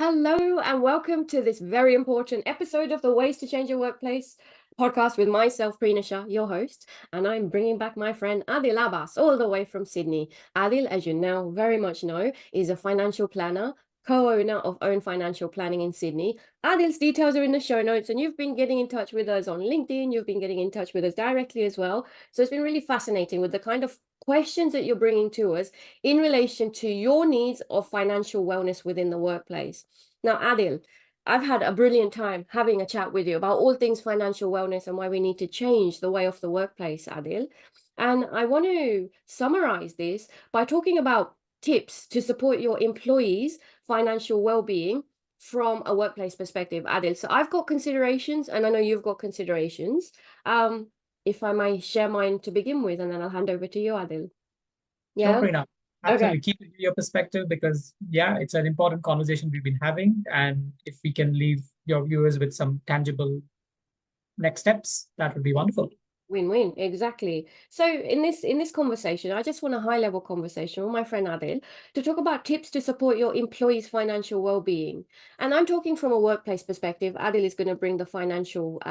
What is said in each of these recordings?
Hello and welcome to this very important episode of the Ways to Change Your Workplace podcast with myself, Prina Shah, your host, and I'm bringing back my friend Aadil Abbas all the way from Sydney. Aadil, as you now very much know, is a financial planner, co-owner of Own Financial Planning in Sydney. Adil's details are in the show notes, and you've been getting in touch with us on LinkedIn. You've been getting in touch with us directly as well. So it's been really fascinating with the kind of questions that you're bringing to us in relation to your needs of financial wellness within the workplace. Now, Aadil, I've had a brilliant time having a chat with you about all things financial wellness and why we need to change the way of the workplace, Aadil. And I want to summarize this by talking about tips to support your employees' financial well-being from a workplace perspective, Aadil. So I've got considerations, and I know you've got considerations. If I might share mine to begin with, and then I'll hand over to you, Aadil. Sure, Yeah. Prina. Okay. Absolutely. Keep it in your perspective because, yeah, it's an important conversation we've been having. And if we can leave your viewers with some tangible next steps, that would be wonderful. Win-win, exactly. So in this conversation, I just want a high-level conversation with my friend Adil to talk about tips to support your employees' financial well-being. And I'm talking from a workplace perspective. Adil is going to bring the financial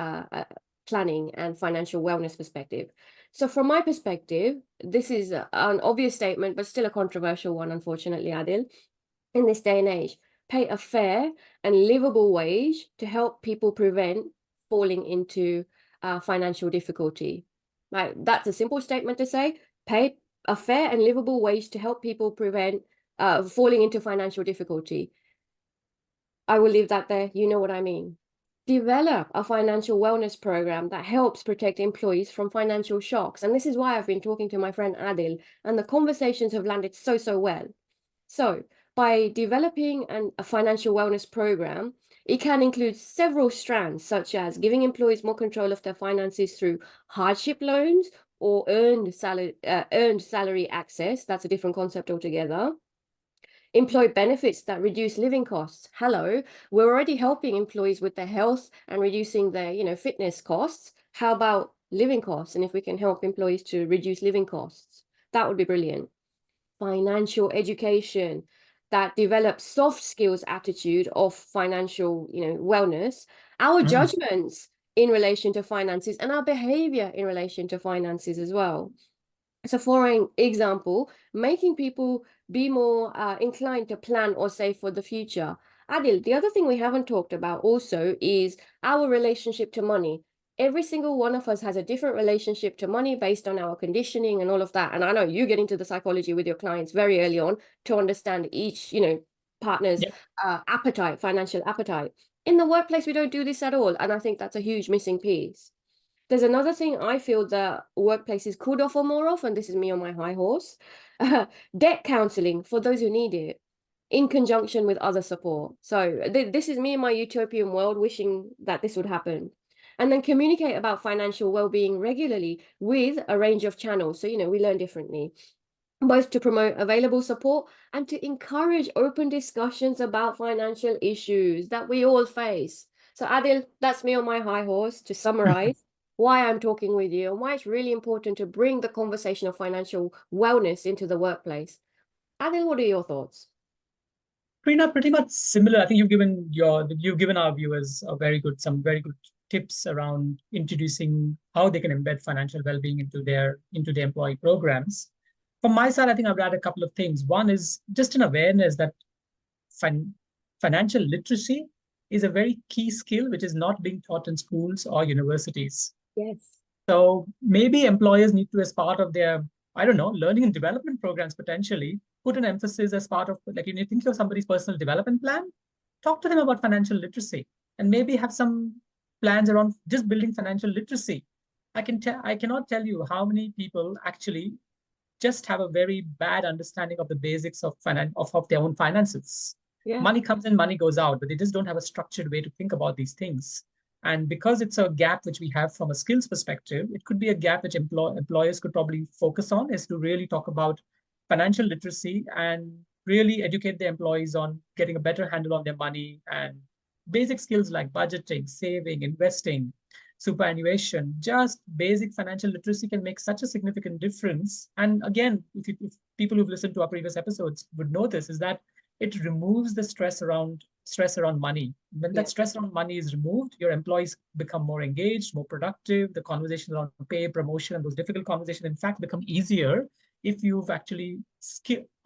planning and financial wellness perspective. So from my perspective, this is an obvious statement, but still a controversial one, unfortunately, Adil. In this day and age, pay a fair and livable wage to help people prevent falling into financial difficulty. Right, that's a simple statement to say. Pay a fair and livable wage to help people prevent falling into financial difficulty. I will leave that there. You know what I mean. Develop a financial wellness program that helps protect employees from financial shocks. And this is why I've been talking to my friend Adil, and the conversations have landed so well. So, by developing a financial wellness program, it can include several strands, such as giving employees more control of their finances through hardship loans or earned salary access. That's a different concept altogether. Employee benefits that reduce living costs. Hello, we're already helping employees with their health and reducing their, fitness costs. How about living costs? And if we can help employees to reduce living costs, that would be brilliant. Financial education that develops soft skills attitude of financial, wellness, our judgments in relation to finances and our behavior in relation to finances as well. So for an example, making people be more inclined to plan or save for the future. Adil, the other thing we haven't talked about also is our relationship to money. Every single one of us has a different relationship to money based on our conditioning and all of that. And I know you get into the psychology with your clients very early on to understand each, partner's appetite, financial appetite. In the workplace, we don't do this at all. And I think that's a huge missing piece. There's another thing I feel that workplaces could offer more of, and this is me on my high horse, debt counseling for those who need it in conjunction with other support. So this is me in my utopian world wishing that this would happen. And then communicate about financial well-being regularly with a range of channels. So, we learn differently, both to promote available support and to encourage open discussions about financial issues that we all face. So, Adil, that's me on my high horse to summarize why I'm talking with you and why it's really important to bring the conversation of financial wellness into the workplace. Adil, what are your thoughts? Prina, pretty much similar. I think you've given our viewers some very good tips around introducing how they can embed financial well-being into their employee programs. From my side, I think I've add a couple of things. One is just an awareness that fin- financial literacy is a very key skill which is not being taught in schools or universities. Yes. So maybe employers need to, as part of their, I don't know, learning and development programs potentially, put an emphasis as part of, like, you think of somebody's personal development plan, talk to them about financial literacy and maybe have some plans around just building financial literacy. I cannot tell you how many people actually just have a very bad understanding of the basics of their own finances. Yeah. Money comes in, money goes out, but they just don't have a structured way to think about these things. And because it's a gap which we have from a skills perspective, it could be a gap which employers could probably focus on, is to really talk about financial literacy and really educate their employees on getting a better handle on their money and basic skills like budgeting, saving, investing, superannuation. Just basic financial literacy can make such a significant difference. And again, if people who've listened to our previous episodes would know this, is that it removes the stress around money. When Yeah. that stress around money is removed, your employees become more engaged, more productive. The conversations around pay, promotion, and those difficult conversations, in fact, become easier if you've actually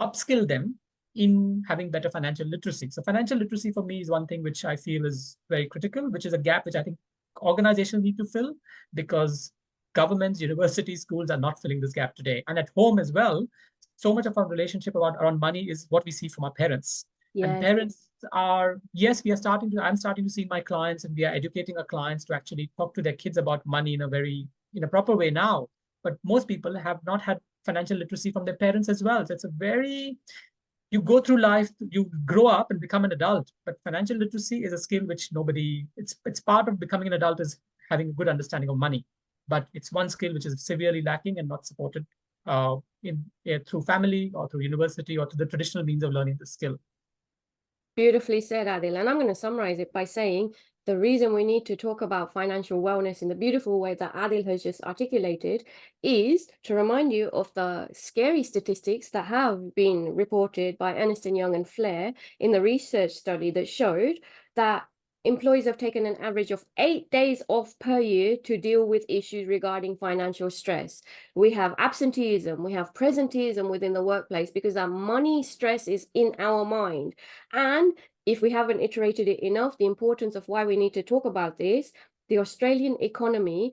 upskilled them in having better financial literacy. So financial literacy for me is one thing which I feel is very critical, which is a gap which I think organizations need to fill, because governments, universities, schools are not filling this gap today. And at home as well, so much of our relationship around money is what we see from our parents. And Yes. parents are, yes, I'm starting to see my clients, and we are educating our clients to actually talk to their kids about money in a proper way now. But most people have not had financial literacy from their parents as well. So it's a very, you go through life, you grow up and become an adult, but financial literacy is a skill which nobody, it's part of becoming an adult is having a good understanding of money. But it's one skill which is severely lacking and not supported through family or through university or through the traditional means of learning the skill. Beautifully said, Adil. And I'm going to summarize it by saying the reason we need to talk about financial wellness in the beautiful way that Adil has just articulated is to remind you of the scary statistics that have been reported by Ernst & Young and Flair in the research study that showed that employees have taken an average of 8 days off per year to deal with issues regarding financial stress. We have absenteeism, we have presenteeism within the workplace because that money stress is in our mind. And if we haven't iterated it enough, the importance of why we need to talk about this, the Australian economy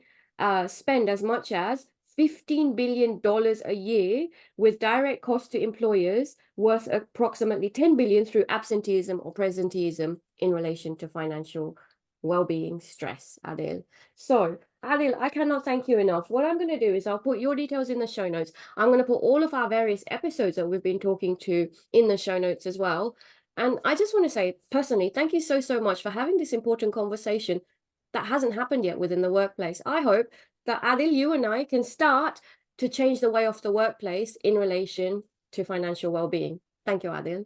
spend as much as $15 billion a year with direct costs to employers worth approximately 10 billion through absenteeism or presenteeism in relation to financial well-being stress, Adil. So, Adil, I cannot thank you enough. What I'm going to do is I'll put your details in the show notes. I'm going to put all of our various episodes that we've been talking to in the show notes as well. And I just want to say personally, thank you so much for having this important conversation that hasn't happened yet within the workplace. I hope that Adil, you and I can start to change the way of the workplace in relation to financial well-being. Thank you, Adil.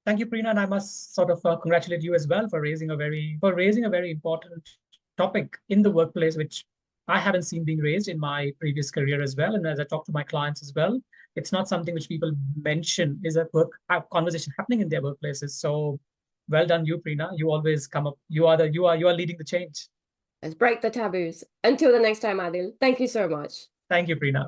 Thank you, Prina, and I must sort of congratulate you as well for raising a very important topic in the workplace, which I haven't seen being raised in my previous career as well. And as I talk to my clients as well, it's not something which people mention is a conversation happening in their workplaces. So well done, you, Prina. You always come up. You are leading the change. Let's break the taboos. Until the next time, Adil. Thank you so much. Thank you, Prina.